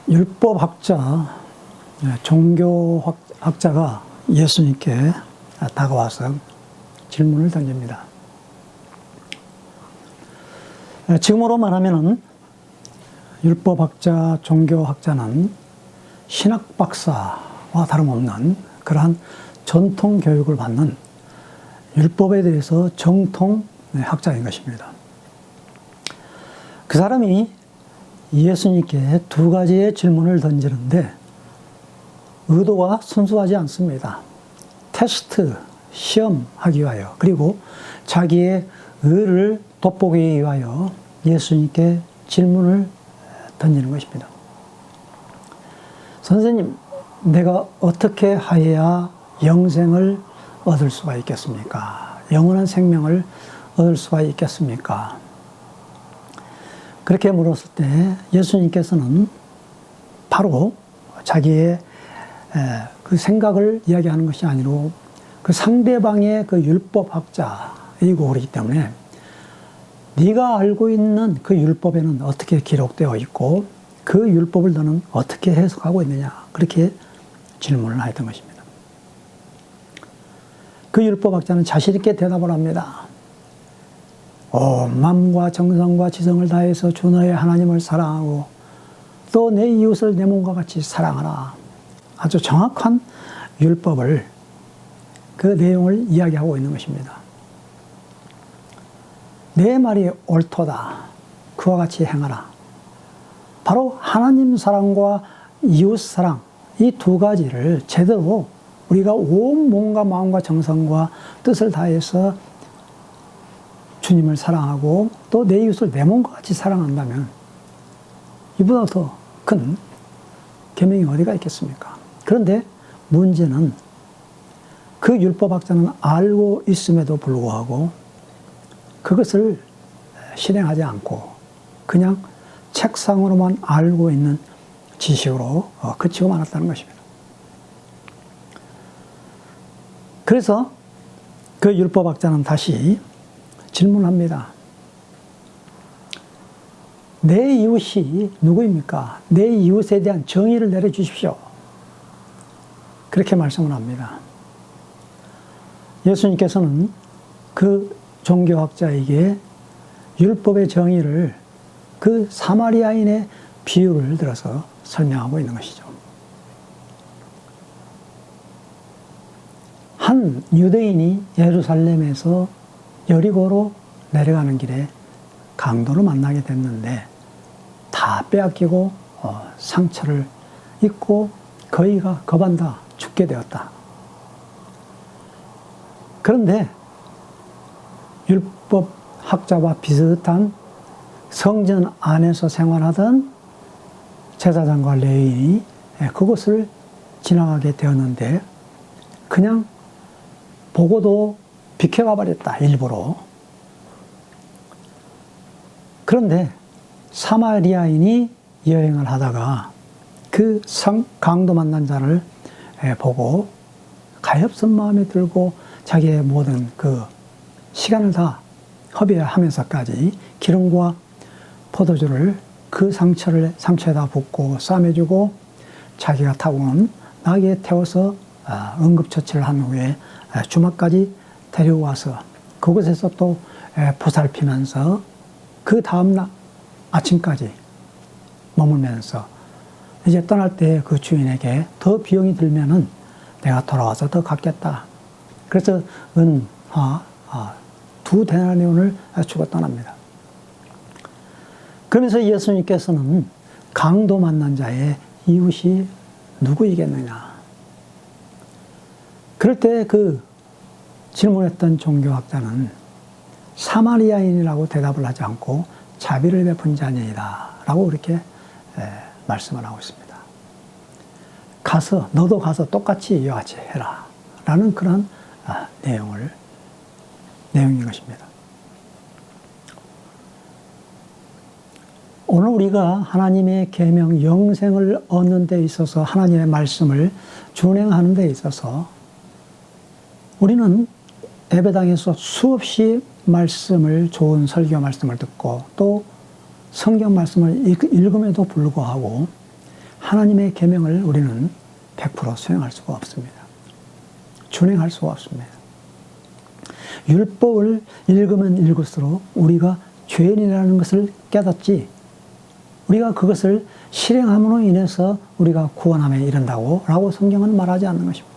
율법학자, 종교학자가 예수님께 다가와서 질문을 던집니다. 지금으로 말하면 율법학자, 종교학자는 신학 박사와 다름없는 그러한 전통 교육을 받는 율법에 대해서 정통 학자인 것입니다. 그 사람이 예수님께 두 가지의 질문을 던지는데 의도가 순수하지 않습니다. 테스트, 시험하기 위하여, 그리고 자기의 의를 돋보기 위하여 예수님께 질문을 던지는 것입니다. 선생님, 내가 어떻게 하여야 영생을 얻을 수가 있겠습니까? 영원한 생명을 얻을 수가 있겠습니까? 그렇게 물었을 때 예수님께서는 바로 자기의 그 생각을 이야기하는 것이 아니로 그 상대방의 그 율법학자이고 그렇기 때문에 네가 알고 있는 그 율법에는 어떻게 기록되어 있고 그 율법을 너는 어떻게 해석하고 있느냐, 그렇게 질문을 하였던 것입니다. 그 율법학자는 자신 있게 대답을 합니다. 온 마음과 정성과 지성을 다해서 주 너의 하나님을 사랑하고 또 내 이웃을 내 몸과 같이 사랑하라. 아주 정확한 율법을, 그 내용을 이야기하고 있는 것입니다. 내 말이 옳도다. 그와 같이 행하라. 바로 하나님 사랑과 이웃 사랑, 이 두 가지를 제대로 우리가 온 몸과 마음과 정성과 뜻을 다해서 주님을 사랑하고 또 내 이웃을 내 몸과 같이 사랑한다면 이보다 더 큰 계명이 어디가 있겠습니까? 그런데 문제는 그 율법학자는 알고 있음에도 불구하고 그것을 실행하지 않고 그냥 책상으로만 알고 있는 지식으로 그치고 말았다는 것입니다. 그래서 그 율법학자는 다시 질문합니다. 내 이웃이 누구입니까? 내 이웃에 대한 정의를 내려주십시오. 그렇게 말씀을 합니다. 예수님께서는 그 종교학자에게 율법의 정의를 그 사마리아인의 비유를 들어서 설명하고 있는 것이죠. 한 유대인이 예루살렘에서 여리고로 내려가는 길에 강도를 만나게 됐는데 다 빼앗기고 상처를 입고 거의가 거반다 죽게 되었다. 그런데 율법학자와 비슷한 성전 안에서 생활하던 제사장과 레위인이 그곳을 지나가게 되었는데 그냥 보고도 비켜가 버렸다, 일부러. 그런데 사마리아인이 여행을 하다가 그 강도 만난 자를 보고 가엾은 마음이 들고 자기의 모든 그 시간을 다 허비하면서까지 기름과 포도주를 그 상처에다 붓고 싸매주고 자기가 타고 온 나귀에 태워서 응급처치를 한 후에 주막까지 데리고 와서 그곳에서 또 보살피면서 그 다음날 아침까지 머물면서 이제 떠날 때 그 주인에게 더 비용이 들면은 내가 돌아와서 더 갚겠다. 그래서 은화 2데나리온을 주고 떠납니다. 그러면서 예수님께서는 강도 만난 자의 이웃이 누구이겠느냐. 그럴 때 그 질문했던 종교학자는 사마리아인이라고 대답을 하지 않고 자비를 베푼 자니이다 라고 그렇게 말씀을 하고 있습니다. 너도 가서 똑같이 이와 같이 해라 라는 그런 내용인 것입니다. 오늘 우리가 하나님의 계명, 영생을 얻는 데 있어서 하나님의 말씀을 준행하는 데 있어서 우리는 예배당에서 수없이 좋은 설교 말씀을 듣고 또 성경 말씀을 읽음에도 불구하고 하나님의 계명을 우리는 100% 수행할 수가 없습니다. 준행할 수가 없습니다. 율법을 읽으면 읽을수록 우리가 죄인이라는 것을 깨닫지, 우리가 그것을 실행함으로 인해서 우리가 구원함에 이른다고 라고 성경은 말하지 않는 것입니다.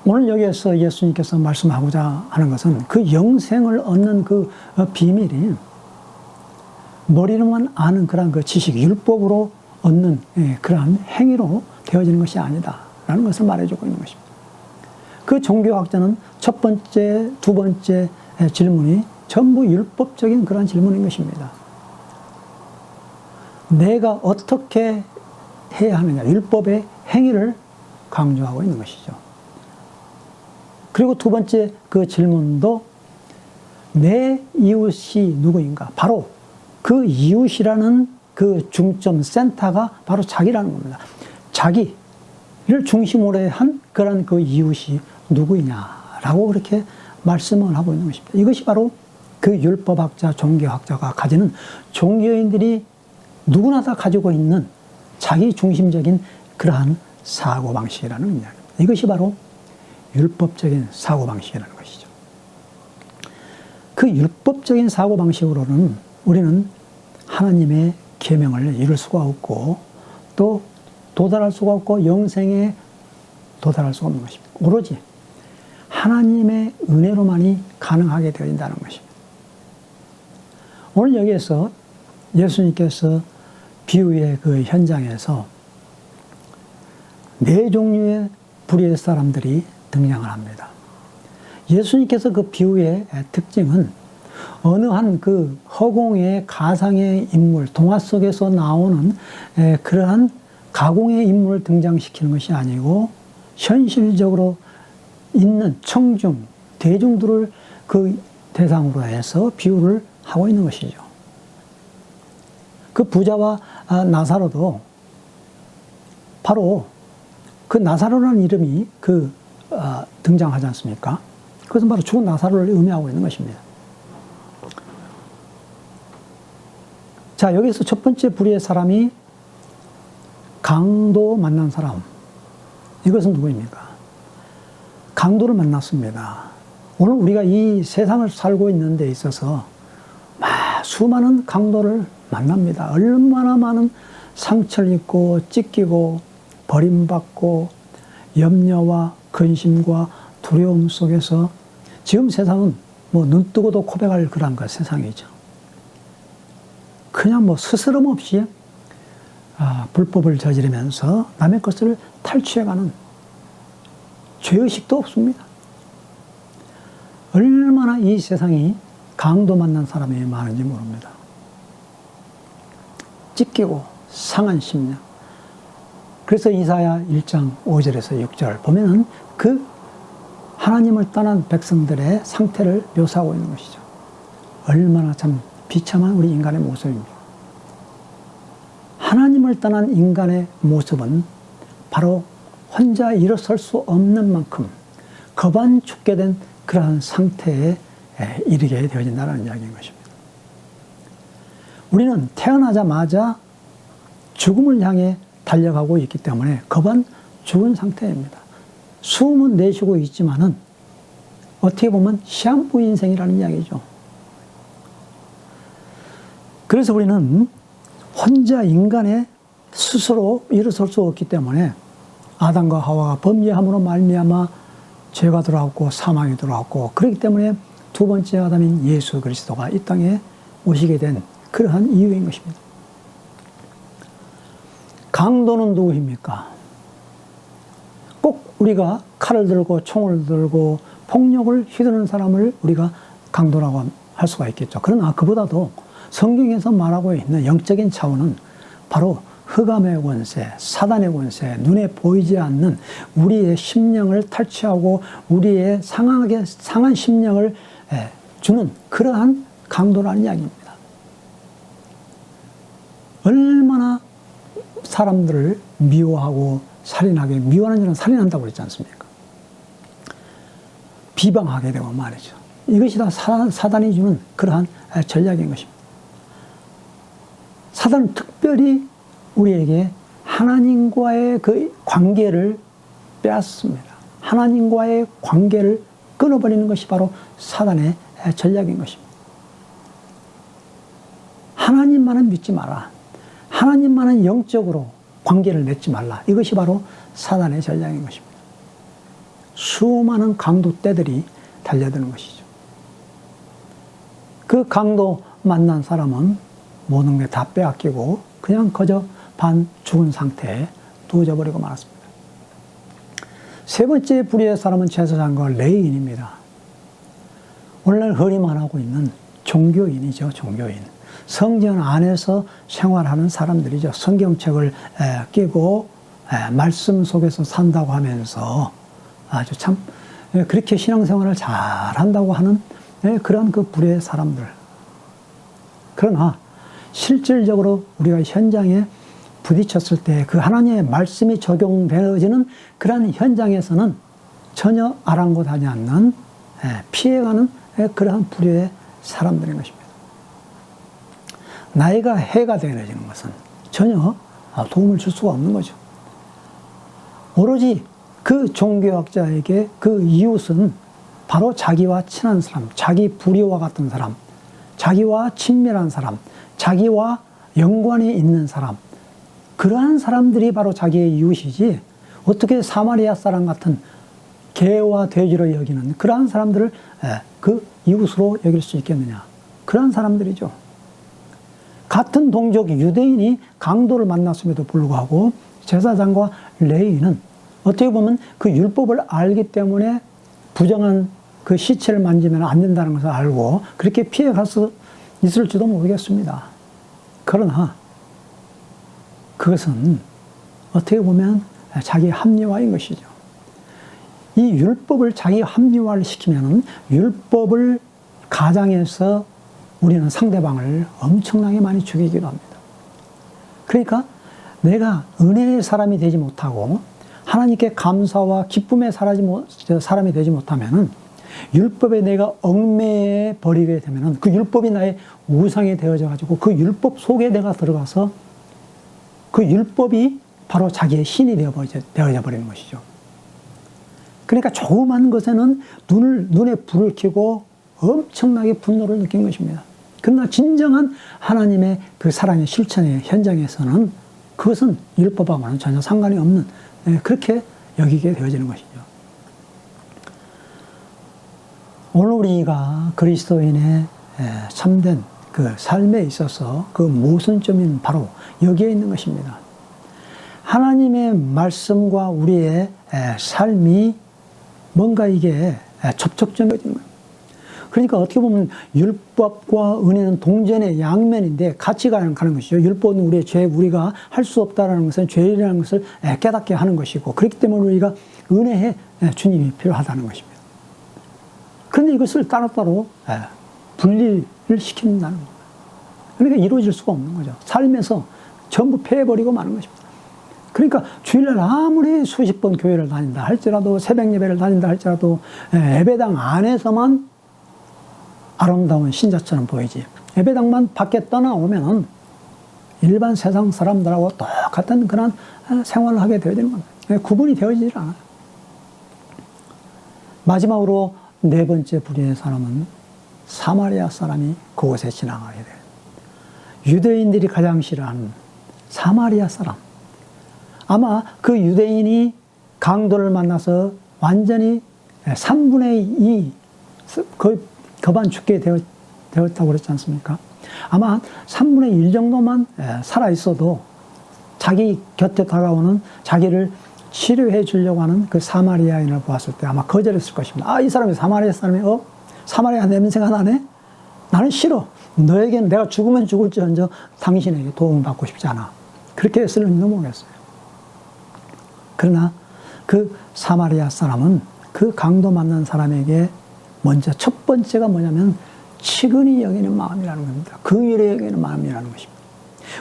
오늘 여기에서 예수님께서 말씀하고자 하는 것은 그 영생을 얻는 그 비밀이 머리로만 아는 그러한 그 지식, 율법으로 얻는 그러한 행위로 되어지는 것이 아니다 라는 것을 말해주고 있는 것입니다. 그 종교학자는 첫 번째, 두 번째 질문이 전부 율법적인 그런 질문인 것입니다. 내가 어떻게 해야 하느냐, 율법의 행위를 강조하고 있는 것이죠. 그리고 두 번째 그 질문도 내 이웃이 누구인가? 바로 그 이웃이라는 그 중점 센터가 바로 자기라는 겁니다. 자기를 중심으로 한 그런 그 이웃이 누구이냐라고 그렇게 말씀을 하고 있는 것입니다. 이것이 바로 그 율법학자, 종교학자가 가지는, 종교인들이 누구나 다 가지고 있는 자기 중심적인 그러한 사고방식이라는 이야기입니다. 이것이 바로 율법적인 사고방식이라는 것이죠. 그 율법적인 사고방식으로는 우리는 하나님의 계명을 이룰 수가 없고 또 도달할 수가 없고 영생에 도달할 수가 없는 것입니다. 오로지 하나님의 은혜로만이 가능하게 되어진다는 것입니다. 오늘 여기에서 예수님께서 비유의 그 현장에서 네 종류의 불의의 사람들이 등장을 합니다. 예수님께서 그 비유의 특징은 어느 한 그 허공의 가상의 인물, 동화 속에서 나오는 그러한 가공의 인물을 등장시키는 것이 아니고 현실적으로 있는 청중, 대중들을 그 대상으로 해서 비유를 하고 있는 것이죠. 그 부자와 나사로도 바로 그 나사로라는 이름이 등장하지 않습니까? 그것은 바로 죽은 나사로를 의미하고 있는 것입니다. 자, 여기서 첫 번째 불의의 사람이 강도 만난 사람. 이것은 누구입니까? 강도를 만났습니다. 오늘 우리가 이 세상을 살고 있는 데 있어서 수많은 강도를 만납니다. 얼마나 많은 상처를 입고 찢기고 버림받고 염려와 근심과 두려움 속에서 지금 세상은 뭐 눈 뜨고도 고백할 그런 그 세상이죠. 그냥 뭐 스스럼 없이 불법을 저지르면서 남의 것을 탈취해가는 죄의식도 없습니다. 얼마나 이 세상이 강도 만난 사람이 많은지 모릅니다. 찢기고 상한 심령. 그래서 이사야 1장 5절에서 6절 보면은 그 하나님을 떠난 백성들의 상태를 묘사하고 있는 것이죠. 얼마나 참 비참한 우리 인간의 모습입니다. 하나님을 떠난 인간의 모습은 바로 혼자 일어설 수 없는 만큼 거반 죽게 된 그러한 상태에 이르게 되어진다는 이야기인 것입니다. 우리는 태어나자마자 죽음을 향해 달려가고 있기 때문에 거반 죽은 상태입니다. 숨은 내쉬고 있지만은 어떻게 보면 시한부 인생이라는 이야기죠. 그래서 우리는 혼자 인간의 스스로 일어설 수 없기 때문에 아담과 하와가 범죄함으로 말미암아 죄가 들어왔고 사망이 들어왔고, 그렇기 때문에 두 번째 아담인 예수 그리스도가 이 땅에 오시게 된 그러한 이유인 것입니다. 강도는 누구입니까? 꼭 우리가 칼을 들고 총을 들고 폭력을 휘두르는 사람을 우리가 강도라고 할 수가 있겠죠. 그러나 그보다도 성경에서 말하고 있는 영적인 차원은 바로 흑암의 권세, 사단의 권세, 눈에 보이지 않는 우리의 심령을 탈취하고 우리의 상한 심령을 주는 그러한 강도라는 이야기입니다. 얼마나 사람들을 미워하고 살인하게, 미워하는 자는 살인한다고 그랬지 않습니까? 비방하게 되고 말이죠. 이것이 다 사단이 주는 그러한 전략인 것입니다. 사단은 특별히 우리에게 하나님과의 그 관계를 빼앗습니다. 하나님과의 관계를 끊어버리는 것이 바로 사단의 전략인 것입니다. 하나님만은 믿지 마라. 하나님만은 영적으로 관계를 맺지 말라. 이것이 바로 사단의 전략인 것입니다. 수많은 강도 떼들이 달려드는 것이죠. 그 강도 만난 사람은 모든 게 다 빼앗기고 그냥 그저 반 죽은 상태에 두어져 버리고 말았습니다. 세 번째 불의의 사람은 제사장과 레위인입니다. 오늘날 흔히만 하고 있는 종교인이죠. 종교인. 성전 안에서 생활하는 사람들이죠. 성경책을 끼고 말씀 속에서 산다고 하면서 아주 참 그렇게 신앙생활을 잘한다고 하는 그런 그 불의의 사람들. 그러나 실질적으로 우리가 현장에 부딪혔을 때 그 하나님의 말씀이 적용되어지는 그러한 현장에서는 전혀 아랑곳하지 않는 피해가는 그러한 불의의 사람들인 것입니다. 나이가 해가 되어지는 것은 전혀 도움을 줄 수가 없는 거죠. 오로지 그 종교학자에게 그 이웃은 바로 자기와 친한 사람, 자기 부리와 같은 사람, 자기와 친밀한 사람, 자기와 연관이 있는 사람, 그러한 사람들이 바로 자기의 이웃이지 어떻게 사마리아 사람 같은 개와 돼지로 여기는 그러한 사람들을 그 이웃으로 여길 수 있겠느냐. 그러한 사람들이죠. 같은 동족 유대인이 강도를 만났음에도 불구하고 제사장과 레위인은 어떻게 보면 그 율법을 알기 때문에 부정한 그 시체를 만지면 안 된다는 것을 알고 그렇게 피해갈 수 있을지도 모르겠습니다. 그러나 그것은 어떻게 보면 자기 합리화인 것이죠. 이 율법을 자기 합리화를 시키면 율법을 가장해서 우리는 상대방을 엄청나게 많이 죽이기도 합니다. 그러니까 내가 은혜의 사람이 되지 못하고 하나님께 감사와 기쁨의 사람이 되지 못하면 율법에 내가 얽매여 버리게 되면 그 율법이 나의 우상이 되어져 가지고 그 율법 속에 내가 들어가서 그 율법이 바로 자기의 신이 되어져 버리는 것이죠. 그러니까 조그만 것에는 눈에 불을 켜고 엄청나게 분노를 느낀 것입니다. 그러나 진정한 하나님의 그 사랑의 실천의 현장에서는 그것은 율법하고는 전혀 상관이 없는 그렇게 여기게 되어지는 것이죠. 오늘 우리가 그리스도인의 참된 그 삶에 있어서 그 모순점인 바로 여기에 있는 것입니다. 하나님의 말씀과 우리의 삶이 뭔가 이게 접촉점이 되는 거예요. 그러니까 어떻게 보면 율법과 은혜는 동전의 양면인데 같이 가는 것이죠. 율법은 우리의 죄, 우리가 할 수 없다는 것은 죄라는 것을 깨닫게 하는 것이고 그렇기 때문에 우리가 은혜에 주님이 필요하다는 것입니다. 그런데 이것을 따로따로 분리를 시킨다는 거예요. 그러니까 이루어질 수가 없는 거죠. 삶에서 전부 패해버리고 마는 것입니다. 그러니까 주일날 아무리 수십 번 교회를 다닌다 할지라도 새벽 예배를 다닌다 할지라도 예배당 안에서만 아름다운 신자처럼 보이지 예배당만 밖에 떠나오면은 일반 세상 사람들하고 똑같은 그런 생활을 하게 되어지는 겁니다. 구분이 되어지질 않아요. 마지막으로 네 번째 불의의 사람은 사마리아 사람이 그곳에 지나가게 돼요. 유대인들이 가장 싫어하는 사마리아 사람. 아마 그 유대인이 강도를 만나서 완전히 3분의 2, 거의 거반 죽게 되었다고 그랬지 않습니까? 아마 3분의 1 정도만 살아있어도 자기 곁에 다가오는 자기를 치료해 주려고 하는 그 사마리아인을 보았을 때 아마 거절했을 것입니다. 이 사람이 사마리아 사람이 사마리아 냄새가 나네? 나는 싫어. 너에게는 내가 죽으면 죽을지언정 당신에게 도움을 받고 싶지 않아. 그렇게 했을지도 모르겠어요. 그러나 그 사마리아 사람은 그 강도 만난 사람에게 먼저 첫 번째가 뭐냐면 치근히 여기는 마음이라는 겁니다. 긍휼히 여기는 마음이라는 것입니다.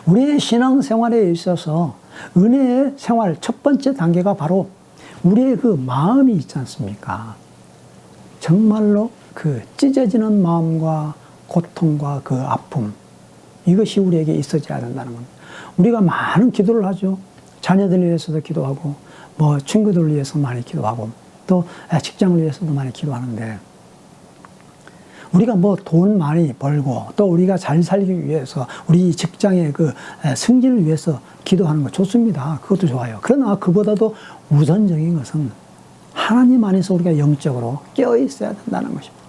우리의 신앙생활에 있어서 은혜의 생활 첫 번째 단계가 바로 우리의 그 마음이 있지 않습니까? 정말로 그 찢어지는 마음과 고통과 그 아픔, 이것이 우리에게 있어져야 된다는 겁니다. 우리가 많은 기도를 하죠. 자녀들 위해서도 기도하고, 뭐 친구들 위해서 많이 기도하고, 또 직장을 위해서도 많이 기도하는데, 우리가 뭐 돈 많이 벌고, 또 우리가 잘 살기 위해서, 우리 직장의 그 승진을 위해서 기도하는 거 좋습니다. 그것도 좋아요. 그러나 그보다도 우선적인 것은 하나님 안에서 우리가 영적으로 깨어 있어야 된다는 것입니다.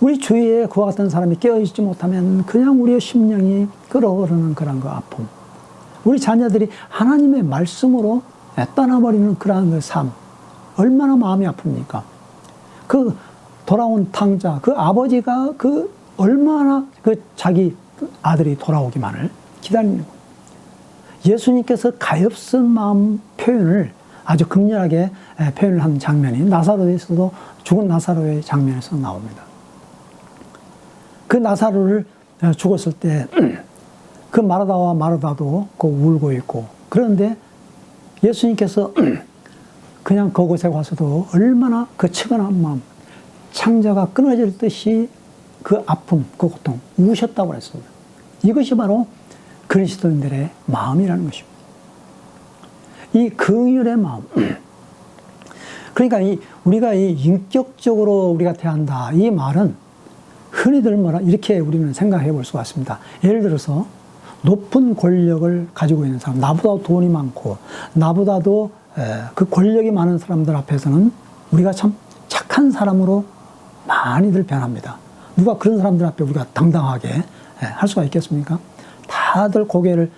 우리 주위에 그와 같은 사람이 깨어 있지 못하면 그냥 우리의 심령이 끓어오르는 그런 그 아픔, 우리 자녀들이 하나님의 말씀으로 떠나버리는 그러한 그 삶, 얼마나 마음이 아픕니까? 그 돌아온 탕자, 그 아버지가 그 얼마나 그 자기 아들이 돌아오기만을 기다리는 거예요. 예수님께서 가엾은 마음 표현을 아주 극렬하게 표현을 한 장면이 나사로에서도, 죽은 나사로의 장면에서 나옵니다. 그 나사로를 죽었을 때 그 마르다와 마르다도 그 울고 있고, 그런데 예수님께서 그냥 그곳에 와서도 얼마나 그 측은한 마음, 창자가 끊어질 듯이 그 아픔, 그 고통, 우셨다고 했습니다. 이것이 바로 그리스도인들의 마음이라는 것입니다. 이 긍휼의 마음. 그러니까 우리가 이 인격적으로 우리가 대한다, 이 말은 흔히들 이렇게 우리는 생각해 볼 수가 있습니다. 예를 들어서 높은 권력을 가지고 있는 사람, 나보다 돈이 많고 나보다도 그 권력이 많은 사람들 앞에서는 우리가 참 착한 사람으로 많이들 변합니다. 누가 그런 사람들 앞에 우리가 당당하게 할 수가 있겠습니까? 다들 고개를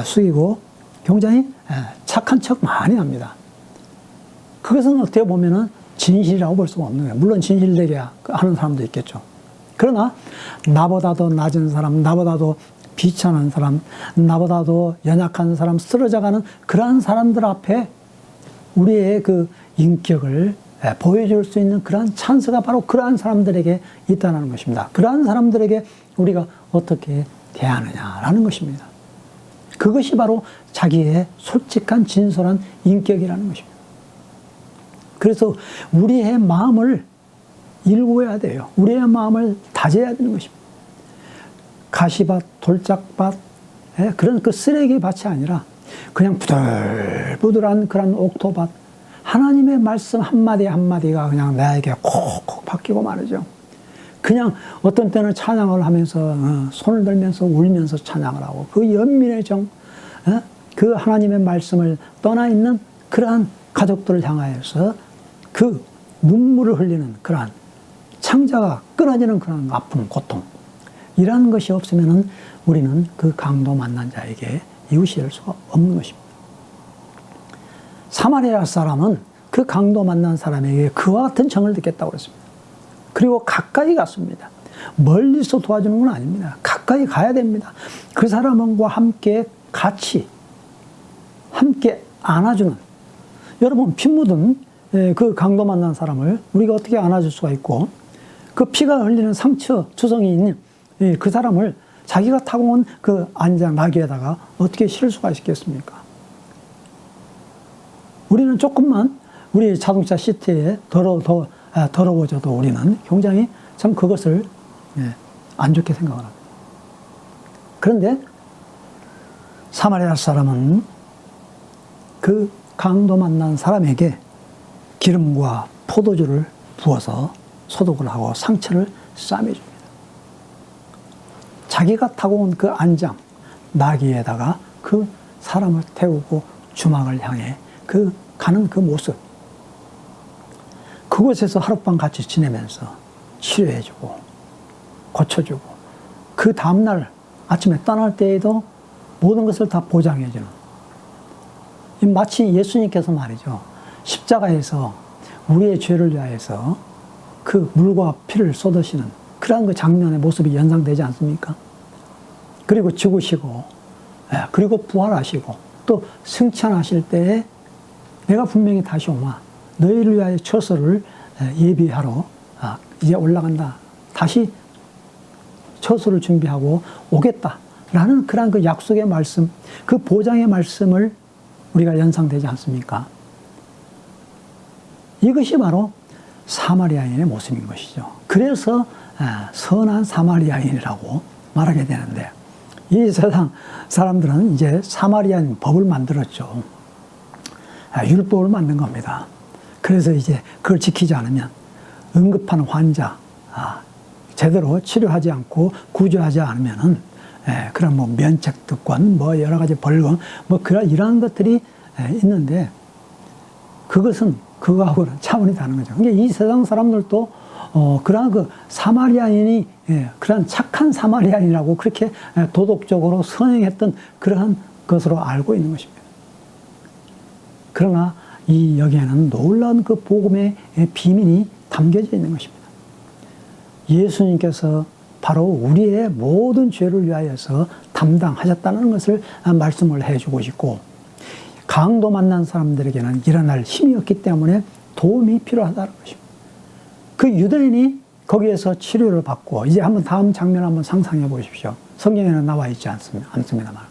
숙이고 굉장히 착한 척 많이 합니다. 그것은 어떻게 보면은 진실이라고 볼 수가 없는 거예요. 물론 진실되게 하는 사람도 있겠죠. 그러나 나보다도 낮은 사람, 나보다도 비천한 사람, 나보다도 연약한 사람, 쓰러져가는 그러한 사람들 앞에 우리의 그 인격을 보여줄 수 있는 그러한 찬스가 바로 그러한 사람들에게 있다는 것입니다. 그러한 사람들에게 우리가 어떻게 대하느냐라는 것입니다. 그것이 바로 자기의 솔직한 진솔한 인격이라는 것입니다. 그래서 우리의 마음을 일구어야 돼요. 우리의 마음을 다져야 되는 것입니다. 가시밭, 돌짝밭, 그런 그 쓰레기 밭이 아니라 그냥 부들부들한 그런 옥토밭, 하나님의 말씀 한마디 한마디가 그냥 나에게 콕콕 박히고 말이죠. 그냥 어떤 때는 찬양을 하면서 손을 들면서 울면서 찬양을 하고, 그 연민의 정, 그 하나님의 말씀을 떠나 있는 그러한 가족들을 향하여서 그 눈물을 흘리는 그러한 창자가 끊어지는 그런 아픔, 고통, 이러한 것이 없으면은 우리는 그 강도 만난 자에게 이웃이 될 수가 없는 것입니다. 사마리아 사람은 그 강도 만난 사람에게 그와 같은 정을 듣겠다고 그랬습니다. 그리고 가까이 갔습니다. 멀리서 도와주는 건 아닙니다. 가까이 가야 됩니다. 그 사람과 함께 같이, 함께 안아주는, 여러분 피 묻은 그 강도 만난 사람을 우리가 어떻게 안아줄 수가 있고, 그 피가 흘리는 상처, 투성이 있는 그 사람을 자기가 타고 온 그 안장, 나귀에다가 어떻게 실을 수가 있겠습니까? 우리는 조금만 우리 자동차 시트에 더러워져도 우리는 굉장히 참 그것을 안 좋게 생각을 합니다. 그런데 사마리아 사람은 그 강도 만난 사람에게 기름과 포도주를 부어서 소독을 하고 상처를 싸매줍니다. 자기가 타고 온 그 안장, 나귀에다가 그 사람을 태우고 주막을 향해 가는 그 모습, 그곳에서 하룻밤 같이 지내면서 치료해주고 고쳐주고, 그 다음날 아침에 떠날 때에도 모든 것을 다 보장해주는, 마치 예수님께서 말이죠, 십자가에서 우리의 죄를 위하여서 그 물과 피를 쏟으시는 그러한 그 장면의 모습이 연상되지 않습니까? 그리고 죽으시고, 그리고 부활하시고, 또 승천하실 때에 내가 분명히 다시 오마, 너희를 위하여 처소를 예비하러 이제 올라간다, 다시 처소를 준비하고 오겠다라는 그러한 그 약속의 말씀, 그 보장의 말씀을 우리가 연상되지 않습니까? 이것이 바로 사마리아인의 모습인 것이죠. 그래서 선한 사마리아인이라고 말하게 되는데, 이 세상 사람들은 이제 사마리안 법을 만들었죠. 율법을 만든 겁니다. 그래서 이제 그걸 지키지 않으면 응급한 환자, 제대로 치료하지 않고 구조하지 않으면은, 그런 뭐 면책특권, 뭐 여러 가지 벌금, 뭐 이러한 것들이 있는데, 그것은 그거하고는 차원이 다른 거죠. 그러니까 이 세상 사람들도 그러한 그 사마리아인이 그러한 착한 사마리아인이라고 그렇게 도덕적으로 선행했던 그러한 것으로 알고 있는 것입니다. 그러나 이 여기에는 놀라운 그 복음의 비밀이 담겨져 있는 것입니다. 예수님께서 바로 우리의 모든 죄를 위하여서 담당하셨다는 것을 말씀을 해주고 싶고, 강도 만난 사람들에게는 일어날 힘이 없기 때문에 도움이 필요하다는 것입니다. 그 유대인이 거기에서 치료를 받고, 이제 한번 다음 장면 한번 상상해 보십시오. 성경에는 나와 있지 않습니다만.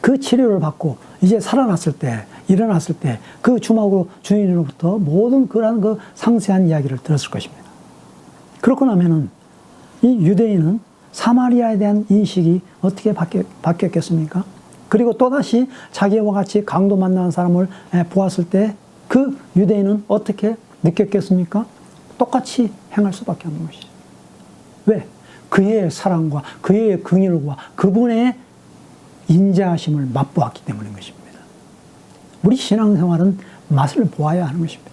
그 치료를 받고 이제 살아났을 때, 일어났을 때 그 주먹으로 주인으로부터 모든 그러한 그 상세한 이야기를 들었을 것입니다. 그렇고 나면은 이 유대인은 사마리아에 대한 인식이 어떻게 바뀌었겠습니까? 그리고 또다시 자기와 같이 강도 만나는 사람을 보았을 때 그 유대인은 어떻게 느꼈겠습니까? 똑같이 행할 수밖에 없는 것이죠. 왜? 그의 사랑과 그의 긍휼과 그분의 인자하심을 맛보았기 때문인 것입니다. 우리 신앙생활은 맛을 보아야 하는 것입니다.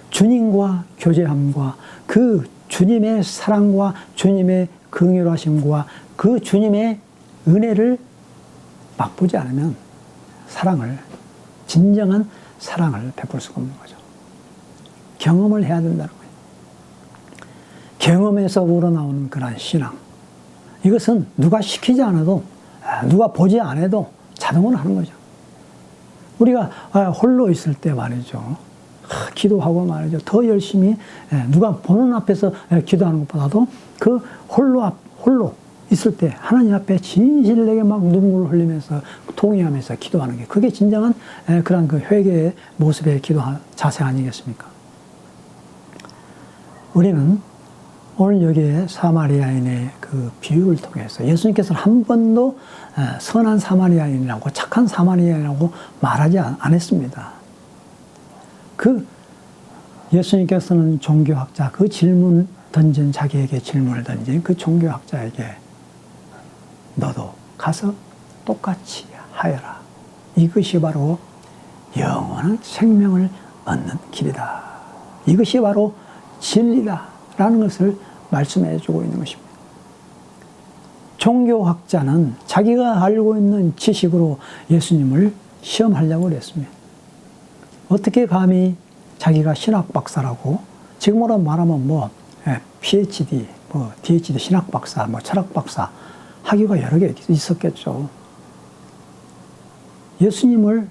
주님과 교제함과 그 주님의 사랑과 주님의 긍휼하심과 그 주님의 은혜를 맛보지 않으면 진정한 사랑을 베풀 수가 없는 거죠. 경험을 해야 된다는 거예요. 경험에서 우러나오는 그런 신앙. 이것은 누가 시키지 않아도, 누가 보지 않아도 자동으로 하는 거죠. 우리가 홀로 있을 때 말이죠. 기도하고 말이죠. 더 열심히 누가 보는 앞에서 기도하는 것보다도 그 홀로 있을 때 하나님 앞에 진실되게 막 눈물을 흘리면서 통회하면서 기도하는 게, 그게 진정한 그런 그 회개의 모습의 기도 자세 아니겠습니까? 우리는 오늘 여기에 사마리아인의 그 비유를 통해서 예수님께서는 한 번도 선한 사마리아인이라고, 착한 사마리아인이라고 말하지 않았습니다. 그 예수님께서는 종교학자, 자기에게 질문을 던진 그 종교학자에게 너도 가서 똑같이 하여라. 이것이 바로 영원한 생명을 얻는 길이다. 이것이 바로 진리다. 라는 것을 말씀해 주고 있는 것입니다. 종교학자는 자기가 알고 있는 지식으로 예수님을 시험하려고 그랬습니다. 어떻게 감히 자기가 신학 박사라고, 지금으로 말하면 PhD, DHD 신학 박사, 철학 박사 학위가 여러 개 있었겠죠. 예수님을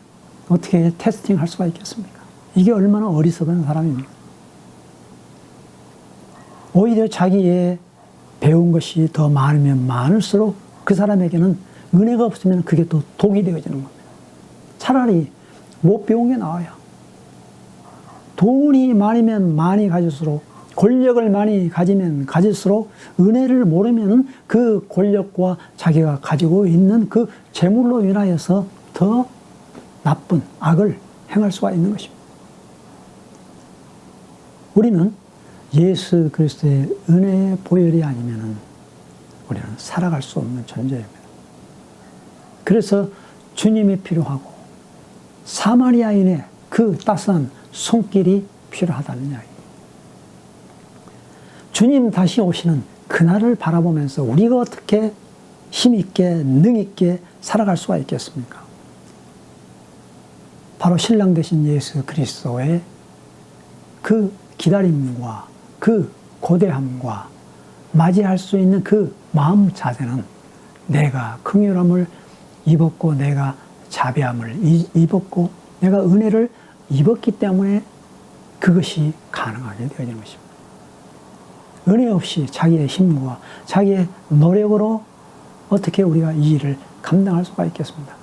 어떻게 테스팅할 수가 있겠습니까? 이게 얼마나 어리석은 사람입니까? 오히려 자기의 배운 것이 더 많으면 많을수록 그 사람에게는 은혜가 없으면 그게 또 독이 되어지는 겁니다. 차라리 못 배운 게 나아요. 돈이 많으면 많이 가질수록, 권력을 많이 가지면 가질수록 은혜를 모르면 그 권력과 자기가 가지고 있는 그 재물로 인하여서 더 나쁜 악을 행할 수가 있는 것입니다. 우리는 예수 그리스도의 은혜의 보혈이 아니면 우리는 살아갈 수 없는 존재입니다. 그래서 주님이 필요하고 사마리아인의 그 따스한 손길이 필요하다는 이야기입니다. 주님 다시 오시는 그날을 바라보면서 우리가 어떻게 힘있게 능있게 살아갈 수가 있겠습니까? 바로 신랑 되신 예수 그리스도의 그 기다림과 그 고대함과 맞이할 수 있는 그 마음 자세는 내가 긍휼함을 입었고 내가 자비함을 입었고 내가 은혜를 입었기 때문에 그것이 가능하게 되어지는 것입니다. 은혜 없이 자기의 힘과 자기의 노력으로 어떻게 우리가 이 일을 감당할 수가 있겠습니까?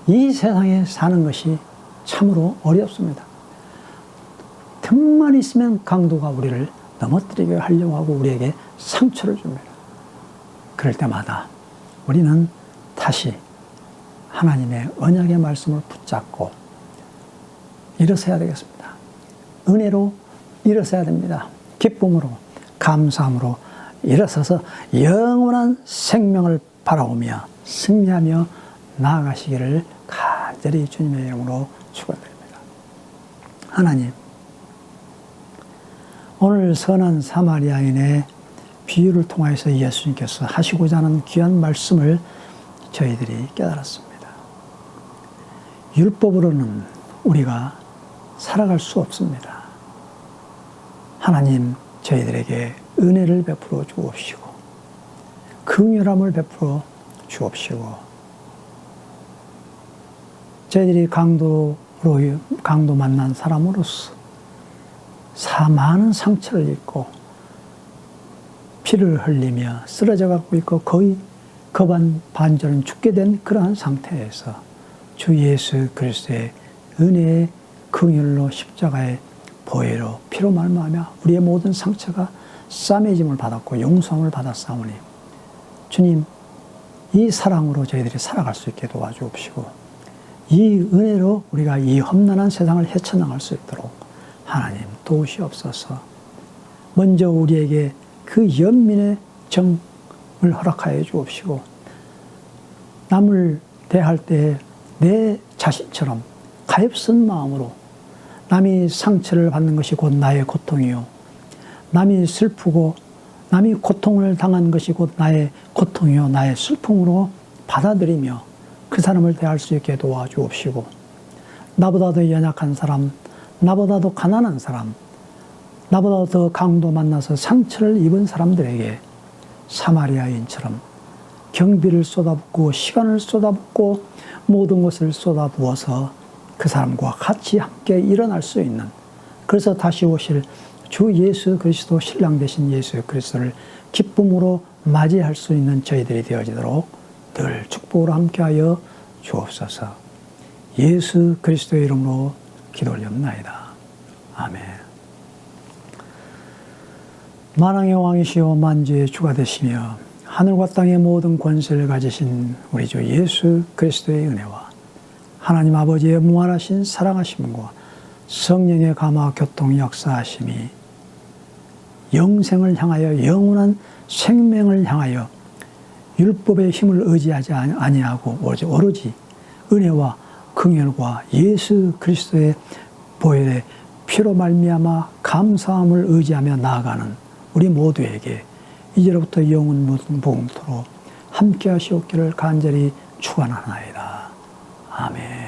이 세상에 사는 것이 참으로 어렵습니다. 틈만 있으면 강도가 우리를 넘어뜨리게 하려고 하고 우리에게 상처를 줍니다. 그럴 때마다 우리는 다시 하나님의 언약의 말씀을 붙잡고 일어서야 되겠습니다. 은혜로 일어서야 됩니다. 기쁨으로, 감사함으로 일어서서 영원한 생명을 바라보며 승리하며 나아가시기를 간절히 주님의 이름으로 축원드립니다. 하나님, 오늘 선한 사마리아인의 비유를 통해서 예수님께서 하시고자 하는 귀한 말씀을 저희들이 깨달았습니다. 율법으로는 우리가 살아갈 수 없습니다. 하나님, 저희들에게 은혜를 베풀어 주옵시고 긍휼함을 베풀어 주옵시고 저희들이 강도 만난 사람으로서 많은 상처를 입고 피를 흘리며 쓰러져 갖고 있고 거의 반절은 죽게 된 그러한 상태에서 주 예수 그리스도의 은혜의 긍휼로 십자가의 보혈로 피로 말미암아 우리의 모든 상처가 싸매짐을 받았고 용서함을 받았사오니 주님, 이 사랑으로 저희들이 살아갈 수 있게 도와주옵시고 이 은혜로 우리가 이 험난한 세상을 헤쳐나갈 수 있도록 하나님 도우시옵소서. 먼저 우리에게 그 연민의 정을 허락하여 주옵시고 남을 대할 때 내 자신처럼 가엾은 마음으로 남이 상처를 받는 것이 곧 나의 고통이요 남이 슬프고 남이 고통을 당한 것이 곧 나의 고통이요 나의 슬픔으로 받아들이며 그 사람을 대할 수 있게 도와주옵시고 나보다도 연약한 사람, 나보다도 가난한 사람, 나보다 더 강도 만나서 상처를 입은 사람들에게 사마리아인처럼 경비를 쏟아붓고 시간을 쏟아붓고 모든 것을 쏟아부어서 그 사람과 같이 함께 일어날 수 있는, 그래서 다시 오실 주 예수 그리스도 신랑 되신 예수 그리스도를 기쁨으로 맞이할 수 있는 저희들이 되어지도록 늘 축복으로 함께하여 주옵소서. 예수 그리스도의 이름으로 기도 올렸나이다. 아멘. 만왕의 왕이시오 만주의 주가 되시며 하늘과 땅의 모든 권세를 가지신 우리 주 예수 그리스도의 은혜와 하나님 아버지의 무한하신 사랑하심과 성령의 감화 교통 역사하심이 영생을 향하여 영원한 생명을 향하여 율법의 힘을 의지하지 아니하고 오로지 은혜와 긍휼과 예수 그리스도의 보혈의 피로 말미암아 감사함을 의지하며 나아가는 우리 모두에게 이제로부터 영원 모든 복음토록 함께 하시옵기를 간절히 축원하나이다. 아멘.